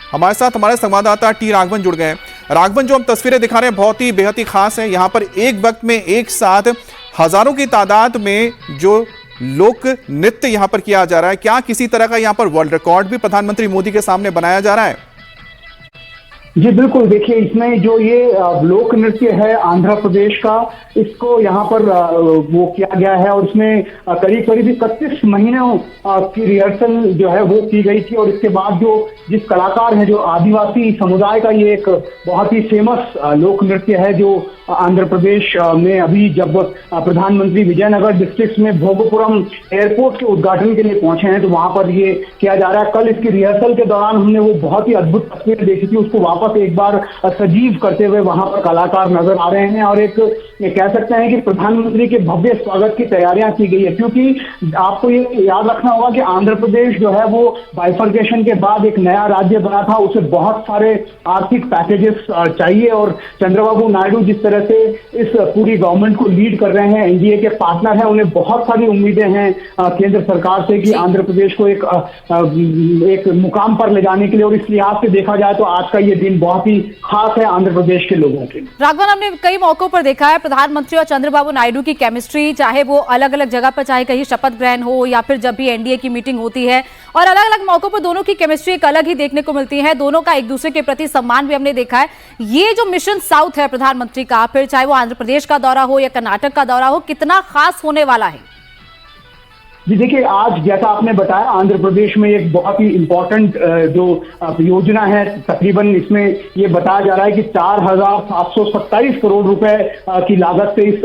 हमारे साथ हमारे संवाददाता टी राघवन जुड़ गए हैं। राघवन, जो हम तस्वीरें दिखा रहे हैं बहुत ही बेहद ही खास है। यहाँ पर एक वक्त में एक साथ हजारों की तादाद में जो लोक नृत्य यहाँ पर किया जा रहा है, क्या किसी तरह का यहाँ पर वर्ल्ड रिकॉर्ड भी प्रधानमंत्री मोदी के सामने बनाया जा रहा है? जी बिल्कुल, देखिए इसमें जो ये लोक नृत्य है आंध्र प्रदेश का, इसको यहाँ पर वो किया गया है और इसमें करीब करीब 31 महीनों की रिहर्सल जो है वो की गई थी। और इसके बाद जो जिस कलाकार है, जो आदिवासी समुदाय का ये एक बहुत ही फेमस लोक नृत्य है, जो आंध्र प्रदेश में अभी जब प्रधानमंत्री विजयनगर डिस्ट्रिक्ट में भोगपुरम एयरपोर्ट के उद्घाटन के लिए पहुंचे हैं तो वहां पर ये किया जा रहा है। कल इसकी रिहर्सल के दौरान हमने वो बहुत ही अद्भुत तस्वीर देखी थी, उसको वापस एक बार सजीव करते हुए वहां पर कलाकार नजर आ रहे हैं। और एक कह सकते हैं कि प्रधानमंत्री के भव्य स्वागत की तैयारियां की गई है, क्योंकि आपको ये याद रखना होगा कि आंध्र प्रदेश जो है वो बाइफर्केशन के बाद एक नया राज्य बना था, उसे बहुत सारे आर्थिक पैकेजेस चाहिए। और चंद्रबाबू नायडू जिस तरह से इस पूरी गवर्नमेंट को लीड कर रहे हैं, एनडीए के पार्टनर हैं, उन्हें बहुत सारी उम्मीदें हैं केंद्र सरकार से कि आंध्र प्रदेश को एक मुकाम पर ले जाने के लिए। और इस लिहाज से देखा जाए तो आज का ये दिन बहुत ही खास है आंध्र प्रदेश के लोगों के लिए। राघवन, हमने कई मौकों पर देखा है प्रधानमंत्री और चंद्रबाबू नायडू की केमिस्ट्री, चाहे वो अलग अलग जगह पर, चाहे कहीं शपथ ग्रहण हो या फिर जब भी एनडीए की मीटिंग होती है, और अलग अलग मौकों पर दोनों की केमिस्ट्री एक अलग ही देखने को मिलती है। दोनों का एक दूसरे के प्रति सम्मान भी हमने देखा है। ये जो मिशन साउथ है प्रधानमंत्री का, फिर चाहे वो आंध्र प्रदेश का दौरा हो या कर्नाटक का दौरा हो, कितना खास होने वाला है? जी देखिए, आज जैसा आपने बताया आंध्र प्रदेश में एक बहुत ही इम्पोर्टेंट जो योजना है, तकरीबन इसमें ये बताया जा रहा है कि 4,727 करोड़ रुपए की लागत से इस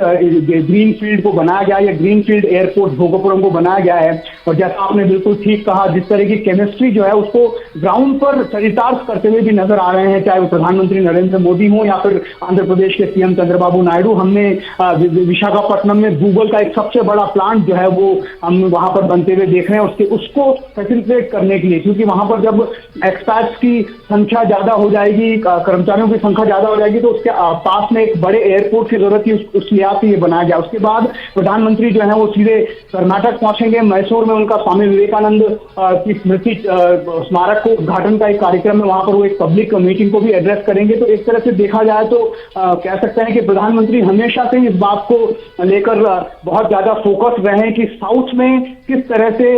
ग्रीन फील्ड को बनाया गया है, ग्रीन फील्ड एयरपोर्ट भोगपुरम को बनाया गया है। और जैसा आपने बिल्कुल ठीक कहा, जिस तरह की केमिस्ट्री जो है उसको ग्राउंड पर चरितार्थ करते हुए भी नजर आ रहे हैं, चाहे वो प्रधानमंत्री नरेंद्र मोदी हो या फिर आंध्र प्रदेश के सीएम चंद्रबाबू नायडू। हमने विशाखापट्टनम में गूगल का एक सबसे बड़ा प्लांट जो है वो हम वहां पर बनते हुए देख रहे हैं, उसको फैसिलिटेट करने के लिए, क्योंकि वहां पर जब एक्सपैट्स की संख्या ज्यादा हो जाएगी, कर्मचारियों की संख्या ज्यादा हो जाएगी, तो उसके पास में एक बड़े एयरपोर्ट की जरूरत थी, उस लिहाज से ये बनाया गया। उसके बाद प्रधानमंत्री जो है वो सीधे कर्नाटक पहुंचेंगे। मैसूर में उनका स्वामी विवेकानंद की स्मृति स्मारक को उद्घाटन का एक कार्यक्रम है, वहां पर वो एक पब्लिक मीटिंग को भी एड्रेस करेंगे। तो एक तरह से देखा जाए तो कह सकते हैं कि प्रधानमंत्री हमेशा से इस बात को लेकर बहुत ज्यादा फोकस रहे हैं कि साउथ में किस तरह से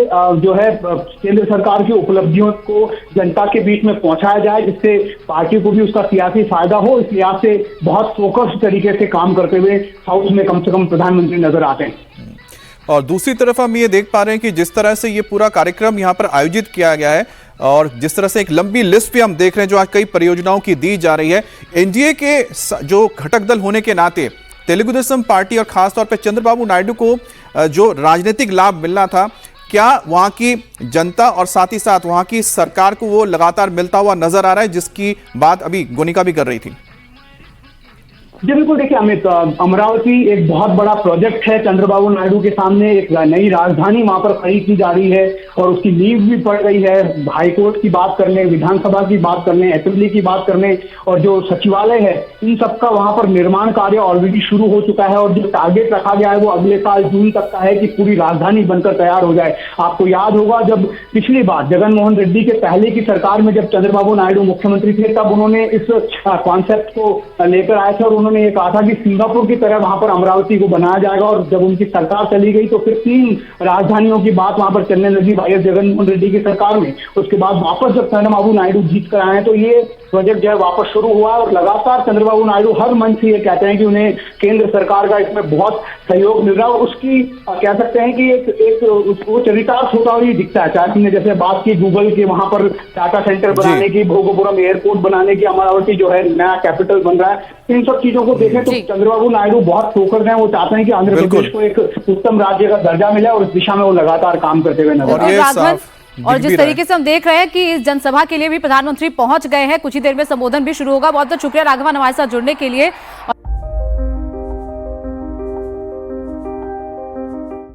जो है केंद्र सरकार की उपलब्धियों को जनता के बीच में पहुंचाया जाए, जिससे पार्टी को भी उसका सियासी फायदा हो। इस लिहाज से बहुत फोकस्ड तरीके से काम करते हुए साउथ में कम से कम प्रधानमंत्री नजर आते हैं। और दूसरी तरफ हम ये देख पा रहे हैं कि जिस तरह से ये पूरा कार्यक्रम यहाँ पर आयोजित किया गया है और जिस तरह से एक लंबी लिस्ट भी हम देख रहे हैं जो आज कई परियोजनाओं की दी जा रही है, एनडीए के जो घटक दल होने के नाते तेलुगु देशम पार्टी और खासतौर पर चंद्रबाबू नायडू को जो राजनीतिक लाभ मिलना था, क्या वहां की जनता और साथ ही साथ वहां की सरकार को वो लगातार मिलता हुआ नजर आ रहा है, जिसकी बात अभी गोनिका भी कर रही थी? जी बिल्कुल, देखिए अमित, अमरावती एक बहुत बड़ा प्रोजेक्ट है चंद्रबाबू नायडू के सामने। एक नई राजधानी वहां पर खड़ी की जा रही है और उसकी नींव भी पड़ गई है। हाईकोर्ट की बात कर लें, विधानसभा की बात कर लें, असेंबली की बात कर लें, और जो सचिवालय है, इन सबका वहां पर निर्माण कार्य ऑलरेडी शुरू हो चुका है। और जो टारगेट रखा गया है वो अगले साल जून तक का है कि पूरी राजधानी बनकर तैयार हो जाए। आपको याद होगा जब पिछली बार जगनमोहन रेड्डी के पहले की सरकार में जब चंद्रबाबू नायडू मुख्यमंत्री थे, तब उन्होंने इस कॉन्सेप्ट को लेकर आए थे और उन्होंने ये कहा था कि सिंगापुर की तरह वहां पर अमरावती को बनाया जाएगा। और जब उनकी सरकार चली गई तो फिर 3 राजधानियों की बात वहां पर चलने लगी वाईएस जगनमोहन रेड्डी की सरकार में। उसके बाद वापस जब चंद्रबाबू नायडू जीत कर आए तो ये प्रोजेक्ट जो है वापस शुरू हुआ और लगातार चंद्रबाबू नायडू हर मंच से ये कहते हैं कि उन्हें केंद्र सरकार का इसमें बहुत सहयोग मिल रहा है। और उसकी कह सकते हैं कि एक वो चरितार्थ होता हुआ दिखता है। चाहे हमने जैसे बात की गूगल के वहां पर डाटा सेंटर बनाने की, भोगपुरम एयरपोर्ट बनाने की, अमरावती जो है नया कैपिटल बन रहा है, इन सब चीजों को देखें तो चंद्रबाबू नायडू बहुत फोकस्ड हैं। वो चाहते हैं कि आंध्र प्रदेश को एक उत्तम राज्य का दर्जा मिले और इस दिशा में वो लगातार काम करते हुए नजर आ रहे हैं। और जिस तरीके से हम देख रहे हैं कि इस जनसभा के लिए भी प्रधानमंत्री पहुंच गए हैं, कुछ ही देर में संबोधन भी शुरू होगा। बहुत बहुत शुक्रिया राघवन हमारे साथ जुड़ने के लिए।